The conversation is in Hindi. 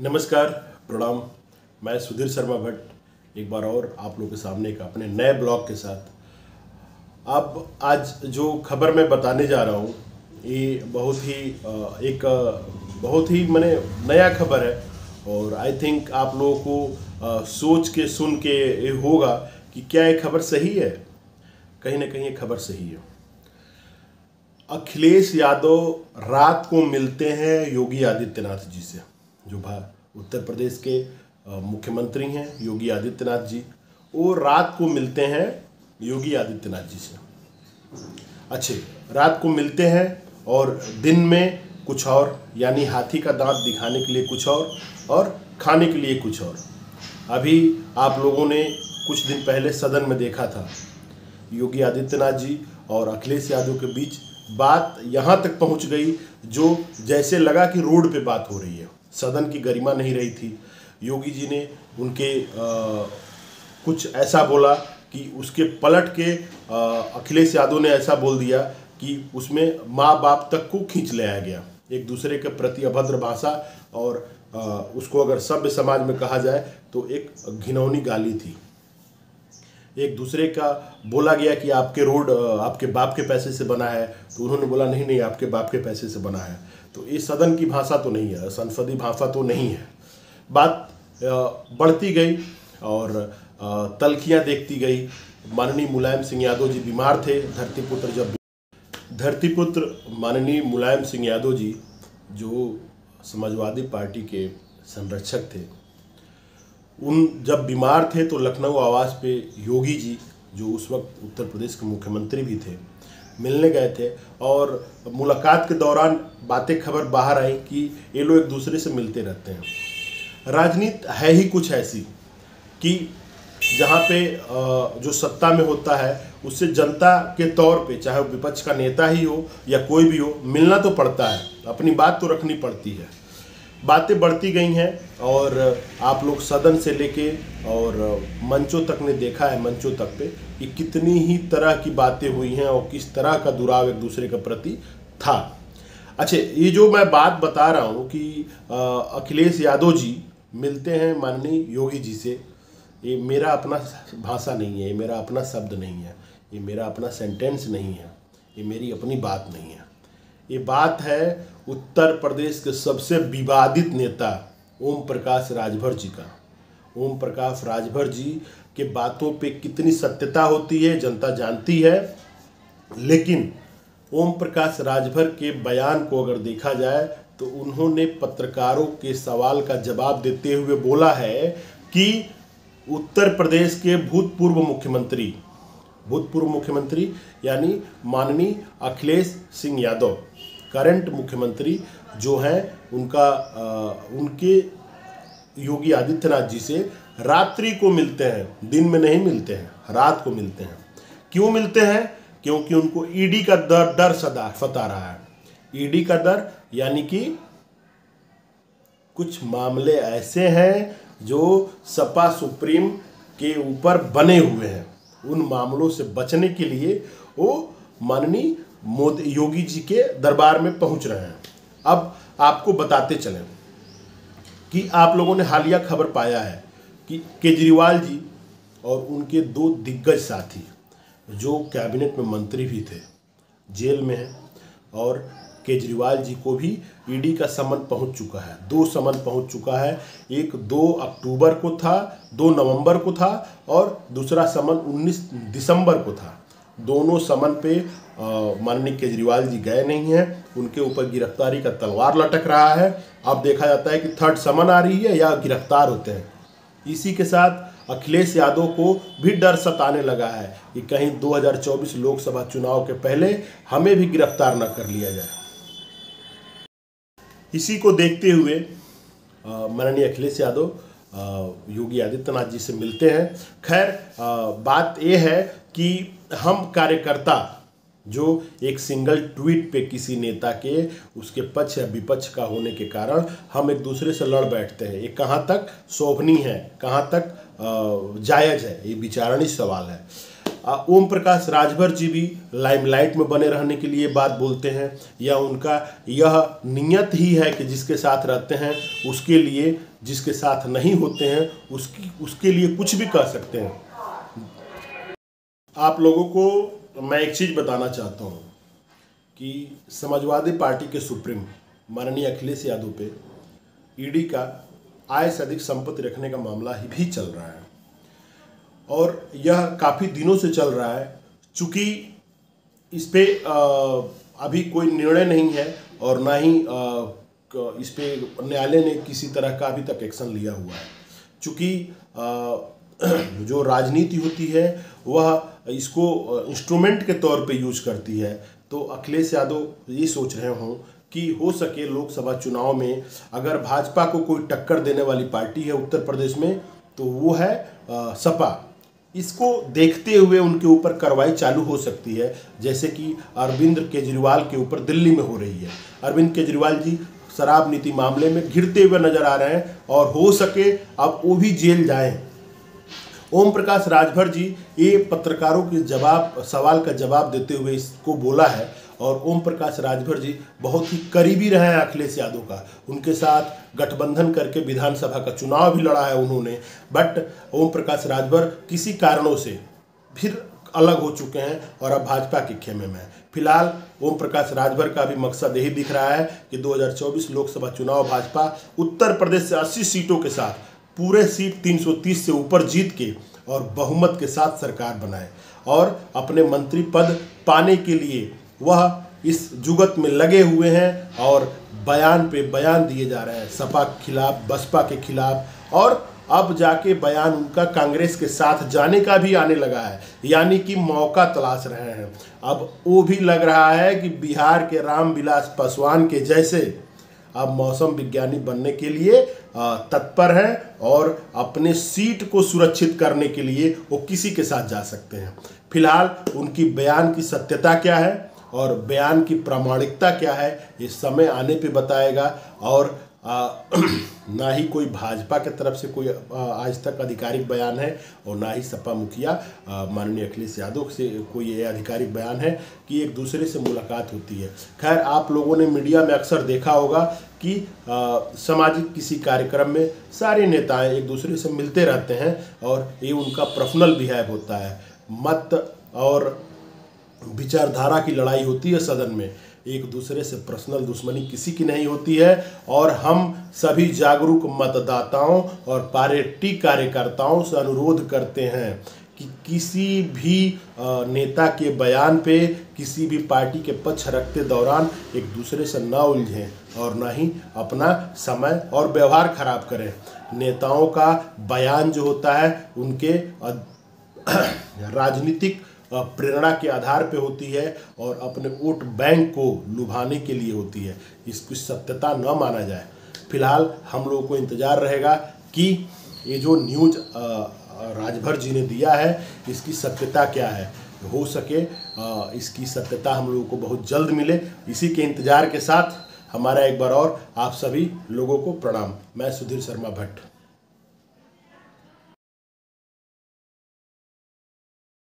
नमस्कार, प्रणाम। मैं सुधीर शर्मा भट्ट एक बार और आप लोगों के सामने एक अपने नए ब्लॉग के साथ। अब आज जो खबर मैं बताने जा रहा हूँ ये बहुत ही मैंने नया खबर है और आई थिंक आप लोगों को सोच के सुन के ये होगा कि क्या ये खबर सही है। कहीं ना कहीं ये खबर सही है। अखिलेश यादव रात को मिलते हैं योगी आदित्यनाथ जी से, जो उत्तर प्रदेश के मुख्यमंत्री हैं योगी आदित्यनाथ जी। वो रात को मिलते हैं योगी आदित्यनाथ जी से। अच्छे, रात को मिलते हैं और दिन में कुछ और, यानी हाथी का दांत दिखाने के लिए कुछ और खाने के लिए कुछ और। अभी आप लोगों ने कुछ दिन पहले सदन में देखा था योगी आदित्यनाथ जी और अखिलेश यादव के बीच बात यहाँ तक पहुँच गई जो जैसे लगा कि रोड पे बात हो रही है। सदन की गरिमा नहीं रही थी। योगी जी ने उनके कुछ ऐसा बोला कि उसके पलट के अखिलेश यादव ने ऐसा बोल दिया कि उसमें माँ बाप तक को खींच ले आया गया। एक दूसरे के प्रति अभद्र भाषा और उसको अगर सभ्य समाज में कहा जाए तो एक घिनौनी गाली थी। एक दूसरे का बोला गया कि आपके रोड आपके बाप के पैसे से बना है, तो उन्होंने बोला नहीं आपके बाप के पैसे से बना है। तो ये सदन की भाषा तो नहीं है, संसदीय भाषा तो नहीं है। बात बढ़ती गई और तल्खियाँ देखती गई। माननीय मुलायम सिंह यादव जी बीमार थे। धरतीपुत्र माननीय मुलायम सिंह यादव जी जो समाजवादी पार्टी के संरक्षक थे, जब बीमार थे तो लखनऊ आवास पे योगी जी जो उस वक्त उत्तर प्रदेश के मुख्यमंत्री भी थे मिलने गए थे और मुलाकात के दौरान बातें खबर बाहर आई कि ये लोग एक दूसरे से मिलते रहते हैं। राजनीति है ही कुछ ऐसी कि जहाँ पे जो सत्ता में होता है उससे जनता के तौर पे, चाहे वो विपक्ष का नेता ही हो या कोई भी हो, मिलना तो पड़ता है, अपनी बात तो रखनी पड़ती है। बातें बढ़ती गई हैं और आप लोग सदन से लेके और मंचों तक ने देखा है, मंचों तक पे कि कितनी ही तरह की बातें हुई हैं और किस तरह का दुराव एक दूसरे के प्रति था। अच्छा, ये जो मैं बात बता रहा हूँ कि अखिलेश यादव जी मिलते हैं माननीय योगी जी से, ये मेरा अपना भाषा नहीं है, ये मेरा अपना शब्द नहीं है, ये मेरा अपना सेंटेंस नहीं है, ये मेरी अपनी बात नहीं है। ये बात है उत्तर प्रदेश के सबसे विवादित नेता ओम प्रकाश राजभर जी का। ओम प्रकाश राजभर जी के बातों पे कितनी सत्यता होती है जनता जानती है, लेकिन ओम प्रकाश राजभर के बयान को अगर देखा जाए तो उन्होंने पत्रकारों के सवाल का जवाब देते हुए बोला है कि उत्तर प्रदेश के भूतपूर्व मुख्यमंत्री यानी माननीय अखिलेश सिंह यादव, करंट मुख्यमंत्री जो हैं, उनके योगी आदित्यनाथ जी से रात्रि को मिलते हैं, दिन में नहीं मिलते हैं, रात को मिलते हैं। क्यों मिलते हैं? क्योंकि उनको ईडी का डर सता रहा है। ईडी का डर यानी कि कुछ मामले ऐसे हैं जो सपा सुप्रीम के ऊपर बने हुए हैं। उन मामलों से बचने के लिए वो माननीय योगी जी के दरबार में पहुंच रहे हैं। अब आपको बताते चलें कि आप लोगों ने हालिया खबर पाया है कि केजरीवाल जी और उनके दो दिग्गज साथी जो कैबिनेट में मंत्री भी थे जेल में हैं और केजरीवाल जी को भी ईडी का समन पहुंच चुका है। 2 समन पहुंच चुका है। एक 2 अक्टूबर को था, 2 नवंबर को था और दूसरा समन 19 दिसंबर को था। दोनों समन पे माननीय केजरीवाल जी गए नहीं हैं, उनके ऊपर गिरफ्तारी का तलवार लटक रहा है। अब देखा जाता है कि 3rd समन आ रही है या गिरफ्तार होते हैं। इसी के साथ अखिलेश यादव को भी डर सताने लगा है कि कहीं 2024 लोकसभा चुनाव के पहले हमें भी गिरफ्तार न कर लिया जाए। इसी को देखते हुए माननीय अखिलेश यादव योगी आदित्यनाथ जी से मिलते हैं। खैर, बात यह है कि हम कार्यकर्ता जो एक सिंगल ट्वीट पे किसी नेता के उसके पक्ष या विपक्ष का होने के कारण हम एक दूसरे से लड़ बैठते हैं, ये कहाँ तक शोभनीय है, कहाँ तक जायज़ है, ये विचारणीय सवाल है। ओम प्रकाश राजभर जी भी लाइमलाइट में बने रहने के लिए बात बोलते हैं, या उनका यह नियत ही है कि जिसके साथ रहते हैं उसके लिए, जिसके साथ नहीं होते हैं उसके लिए कुछ भी कह सकते हैं। आप लोगों को मैं एक चीज़ बताना चाहता हूँ कि समाजवादी पार्टी के सुप्रीम माननीय अखिलेश यादव पे ईडी का आय से अधिक संपत्ति रखने का मामला ही भी चल रहा है, और यह काफ़ी दिनों से चल रहा है। चूँकि इस पे अभी कोई निर्णय नहीं है और ना ही इस पे न्यायालय ने किसी तरह का अभी तक एक्शन लिया हुआ है। चूँकि जो राजनीति होती है वह इसको इंस्ट्रूमेंट के तौर पे यूज करती है, तो अखिलेश यादव ये सोच रहे हों कि हो सके लोकसभा चुनाव में अगर भाजपा को कोई टक्कर देने वाली पार्टी है उत्तर प्रदेश में तो वो है सपा। इसको देखते हुए उनके ऊपर कार्रवाई चालू हो सकती है, जैसे कि अरविंद केजरीवाल के ऊपर दिल्ली में हो रही है। अरविंद केजरीवाल जी शराब नीति मामले में घिरते हुए नजर आ रहे हैं और हो सके अब वो भी जेल जाएं। ओम प्रकाश राजभर जी ये पत्रकारों के सवाल का जवाब देते हुए इसको बोला है, और ओम प्रकाश राजभर जी बहुत ही करीबी रहे हैं अखिलेश यादव का। उनके साथ गठबंधन करके विधानसभा का चुनाव भी लड़ा है उन्होंने, बट ओम प्रकाश राजभर किसी कारणों से फिर अलग हो चुके हैं और अब भाजपा के खेमे में है। फिलहाल ओम प्रकाश राजभर का भी मकसद यही दिख रहा है कि 2024 लोकसभा चुनाव भाजपा उत्तर प्रदेश से 80 सीटों के साथ पूरे सीट 330 से ऊपर जीत के और बहुमत के साथ सरकार बनाए, और अपने मंत्री पद पाने के लिए वह इस जुगत में लगे हुए हैं और बयान पे बयान दिए जा रहे हैं सपा के खिलाफ, बसपा के खिलाफ, और अब जाके बयान उनका कांग्रेस के साथ जाने का भी आने लगा है, यानी कि मौका तलाश रहे हैं। अब वो भी लग रहा है कि बिहार के रामविलास पासवान के जैसे अब मौसम विज्ञानी बनने के लिए तत्पर हैं और अपने सीट को सुरक्षित करने के लिए वो किसी के साथ जा सकते हैं। फिलहाल उनकी बयान की सत्यता क्या है और बयान की प्रामाणिकता क्या है ये समय आने पे बताएगा, और ना ही कोई भाजपा की तरफ से कोई आज तक आधिकारिक बयान है और ना ही सपा मुखिया माननीय अखिलेश यादव से कोई ये आधिकारिक बयान है कि एक दूसरे से मुलाकात होती है। खैर, आप लोगों ने मीडिया में अक्सर देखा होगा कि सामाजिक किसी कार्यक्रम में सारे नेताएं एक दूसरे से मिलते रहते हैं और ये उनका पर्सनल बिहेव होता है। मत और विचारधारा की लड़ाई होती है सदन में, एक दूसरे से पर्सनल दुश्मनी किसी की नहीं होती है, और हम सभी जागरूक मतदाताओं और पार्टी कार्यकर्ताओं से अनुरोध करते हैं कि किसी भी नेता के बयान पे, किसी भी पार्टी के पक्ष रखते दौरान एक दूसरे से न उलझें और न ही अपना समय और व्यवहार खराब करें। नेताओं का बयान जो होता है उनके राजनीतिक प्रेरणा के आधार पे होती है और अपने वोट बैंक को लुभाने के लिए होती है, इसकी सत्यता न माना जाए। फिलहाल हम लोगों को इंतज़ार रहेगा कि ये जो न्यूज़ राजभर जी ने दिया है इसकी सत्यता क्या है। हो सके इसकी सत्यता हम लोगों को बहुत जल्द मिले, इसी के इंतज़ार के साथ हमारा एक बार और आप सभी लोगों को प्रणाम। मैं सुधीर शर्मा भट्ट।